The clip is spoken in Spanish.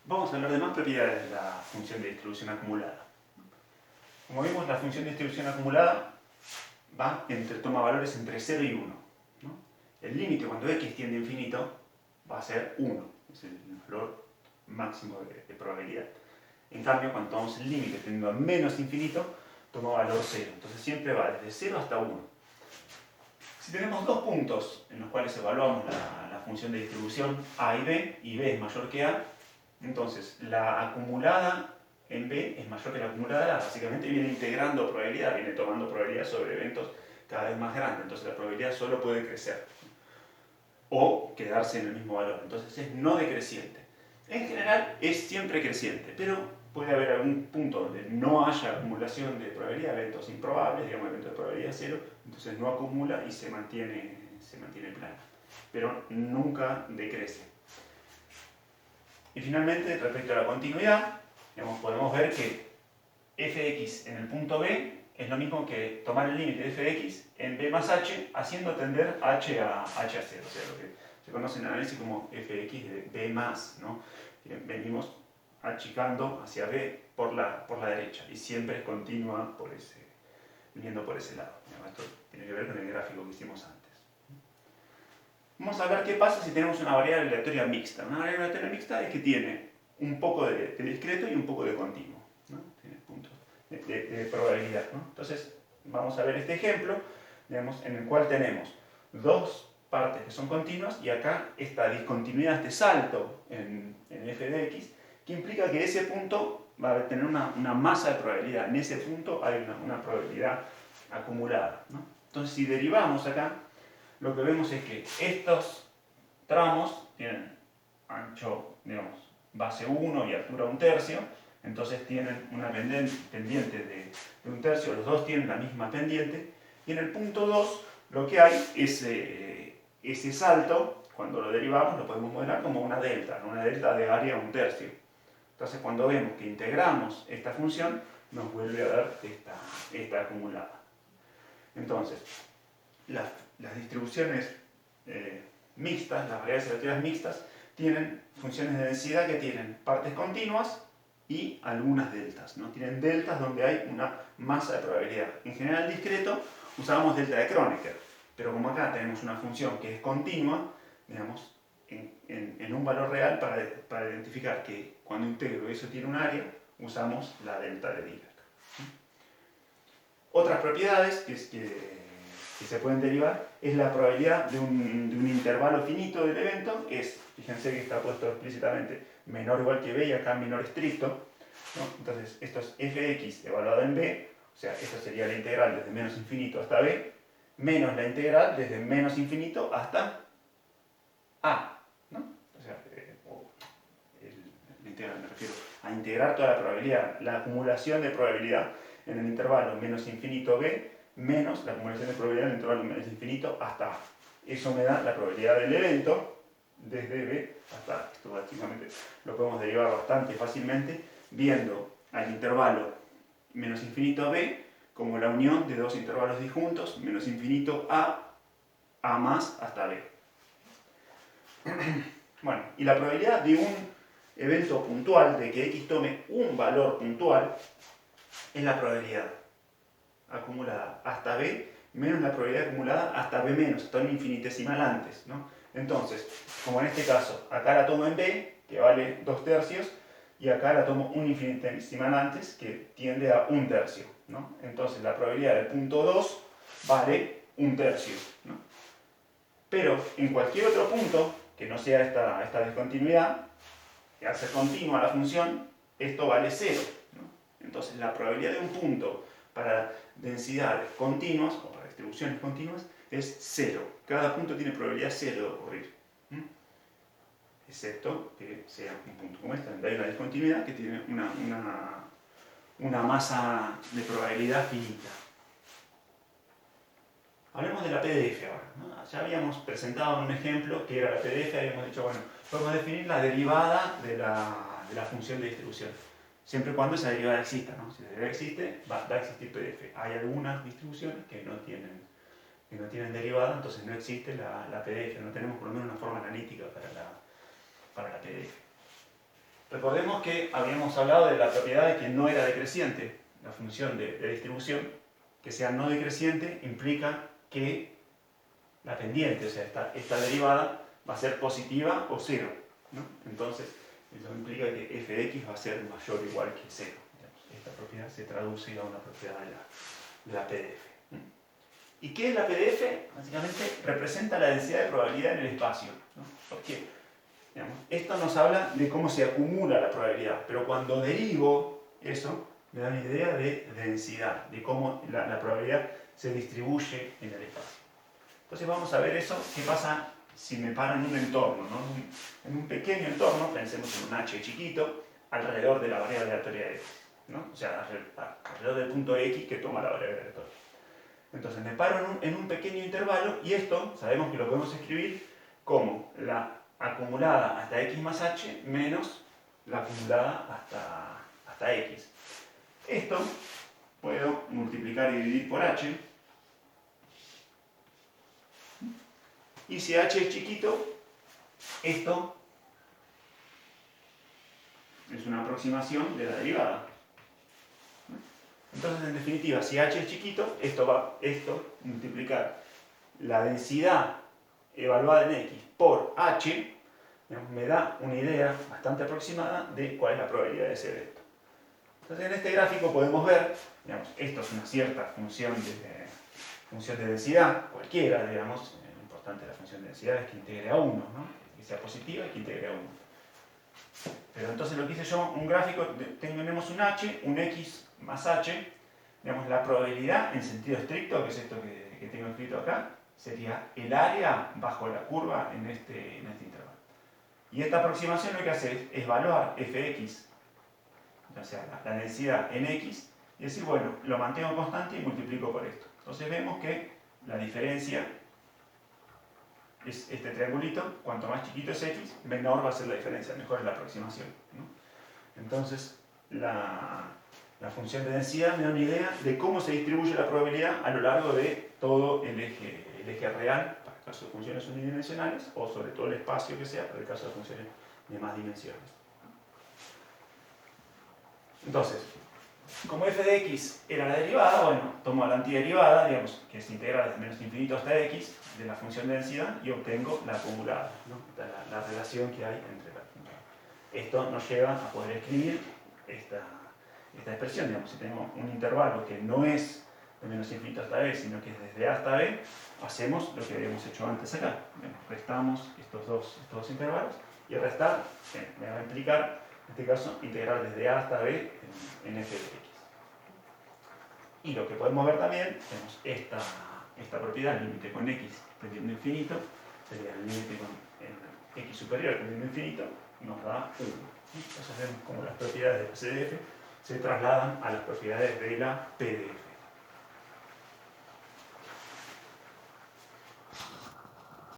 Vamos a hablar de más propiedades de la función de distribución acumulada. Como vimos, la función de distribución acumulada toma valores entre 0 y 1. ¿No? El límite cuando x tiende a infinito va a ser 1, es el valor máximo de probabilidad. En cambio, cuando tomamos el límite tendiendo a menos infinito, toma valor 0. Entonces siempre va desde 0 hasta 1. Si tenemos dos puntos en los cuales evaluamos la función de distribución a y b es mayor que a, entonces la acumulada en b es mayor que la acumulada en a. Básicamente viene integrando probabilidad, viene tomando probabilidad sobre eventos cada vez más grandes. Entonces la probabilidad solo puede crecer o quedarse en el mismo valor. Entonces es no decreciente. En general es siempre creciente, pero puede haber algún punto donde no haya acumulación de probabilidad, eventos improbables, digamos eventos de probabilidad 0, entonces no acumula y se mantiene plana, pero nunca decrece. Y finalmente, respecto a la continuidad, podemos ver que f de x en el punto B es lo mismo que tomar el límite de f de x en b más h, haciendo tender h a 0, o sea, lo que se conoce en análisis como f de x de b más, ¿no? Venimos achicando hacia b por la derecha y siempre es continua viniendo por ese lado. Esto tiene que ver con el gráfico que hicimos antes. Vamos a ver qué pasa si tenemos una variable aleatoria mixta. Una variable aleatoria mixta es que tiene un poco de discreto y un poco de continuo, ¿no? Tiene puntos de probabilidad, ¿no? Entonces, vamos a ver este ejemplo, en el cual tenemos dos partes que son continuas y acá esta discontinuidad, este salto en f de x, que implica que ese punto va a tener una masa de probabilidad. En ese punto hay una probabilidad acumulada, ¿no? Entonces, si derivamos acá, lo que vemos es que estos tramos tienen ancho, base 1 y altura 1/3, entonces tienen una pendiente de 1/3, los dos tienen la misma pendiente, y en el punto 2 lo que hay es ese salto, cuando lo derivamos lo podemos modelar como una delta de área 1/3. Entonces cuando vemos que integramos esta función, nos vuelve a dar esta acumulada. Entonces, las distribuciones mixtas, las variables aleatorias mixtas, tienen funciones de densidad que tienen partes continuas y algunas deltas, ¿no? Tienen deltas donde hay una masa de probabilidad. En general discreto usamos delta de Kronecker, pero como acá tenemos una función que es continua, en un valor real para identificar que cuando integro eso tiene un área, usamos la delta de Dirac. Otras propiedades que se pueden derivar es la probabilidad de un intervalo finito del evento, fíjense que está puesto explícitamente menor o igual que b y acá menor estricto, ¿no? Entonces esto es f de x evaluado en b, o sea, esto sería la integral desde menos infinito hasta b, menos la integral desde menos infinito hasta a, ¿no? O sea, la integral, me refiero a integrar toda la probabilidad, la acumulación de probabilidad en el intervalo menos infinito b, menos la acumulación de probabilidad en el intervalo menos infinito hasta a. Eso me da la probabilidad del evento desde b hasta a. Esto básicamente lo podemos derivar bastante fácilmente viendo al intervalo menos infinito b como la unión de dos intervalos disjuntos, menos infinito a más hasta b. Bueno, y la probabilidad de un evento puntual, de que x tome un valor puntual, es la probabilidad acumulada hasta b menos la probabilidad acumulada hasta b menos, hasta un infinitesimal antes, ¿no? Entonces, como en este caso, acá la tomo en b, que vale 2/3, y acá la tomo un infinitesimal antes, que tiende a 1/3, ¿no? Entonces la probabilidad del punto 2 vale 1/3, ¿no? Pero en cualquier otro punto, que no sea esta discontinuidad, que al ser continua la función, esto vale 0, ¿no? Entonces la probabilidad de un punto para densidades continuas, o para distribuciones continuas, es 0. Cada punto tiene probabilidad 0 de ocurrir. Excepto que sea un punto como este, donde hay una discontinuidad que tiene una masa de probabilidad finita. Hablemos de la PDF ahora, ¿no? Ya habíamos presentado un ejemplo que era la PDF, habíamos dicho, bueno, podemos definir la derivada de la función de distribución. Siempre y cuando esa derivada exista, ¿no? Si la derivada existe, va a existir PDF. Hay algunas distribuciones que no tienen derivada, entonces no existe la PDF, no tenemos por lo menos una forma analítica para la PDF. Recordemos que habíamos hablado de la propiedad de que no era decreciente, la función de distribución. Que sea no decreciente implica que la pendiente, o sea, esta derivada, va a ser positiva o cero, ¿no? Entonces, eso implica que f de x va a ser mayor o igual que cero. Esta propiedad se traduce a una propiedad de la PDF. ¿Y qué es la PDF? Básicamente representa la densidad de probabilidad en el espacio, ¿no? Porque esto nos habla de cómo se acumula la probabilidad, pero cuando derivo eso, me da una idea de densidad, de cómo la probabilidad se distribuye en el espacio. Entonces vamos a ver eso, qué pasa si me paro en un entorno, ¿no? En un pequeño entorno, pensemos en un h chiquito, alrededor de la variable aleatoria de x, ¿no? O sea, alrededor del punto x que toma la variable aleatoria. Entonces me paro en un pequeño intervalo y esto sabemos que lo podemos escribir como la acumulada hasta x más h menos la acumulada hasta x. Esto puedo multiplicar y dividir por h. Y si h es chiquito, esto es una aproximación de la derivada. Entonces, en definitiva, si h es chiquito, esto multiplicar la densidad evaluada en x por h, me da una idea bastante aproximada de cuál es la probabilidad de ser esto. Entonces, en este gráfico podemos ver, esto es una cierta función de densidad, cualquiera, digamos. Lo importante de la función de densidad es que integre a 1, ¿no? Que sea positiva y que integre a 1. Pero entonces lo que hice yo, un gráfico, tenemos un h, un x más h, digamos, la probabilidad en sentido estricto, que es esto que tengo escrito acá, sería el área bajo la curva en este intervalo. Y esta aproximación lo que hace es evaluar fx, o sea, la densidad en x, y decir, bueno, lo mantengo constante y multiplico por esto. Entonces vemos que la diferencia es este triangulito, cuanto más chiquito es x, menor va a ser la diferencia, mejor es la aproximación, ¿no? Entonces, la función de densidad me da una idea de cómo se distribuye la probabilidad a lo largo de todo el eje real, para el caso de funciones unidimensionales, o sobre todo el espacio que sea, para el caso de funciones de más dimensiones. Entonces, como f de x era la derivada, bueno, tomo la antiderivada, digamos, que es integral desde menos infinito hasta x, de la función de densidad, y obtengo la acumulada, ¿no? La relación que hay entre la acumulada. Esto nos lleva a poder escribir esta expresión, digamos, si tengo un intervalo que no es de menos infinito hasta b, sino que es desde a hasta b, hacemos lo que habíamos hecho antes acá. Restamos estos dos intervalos, y restar me va a implicar, en este caso, integrar desde a hasta b en f de x. Y lo que podemos ver también, tenemos esta propiedad, el límite con x tendiendo a infinito, sería el límite con x superior tendiendo a infinito, nos da 1. Entonces vemos cómo las propiedades de la CDF se trasladan a las propiedades de la PDF.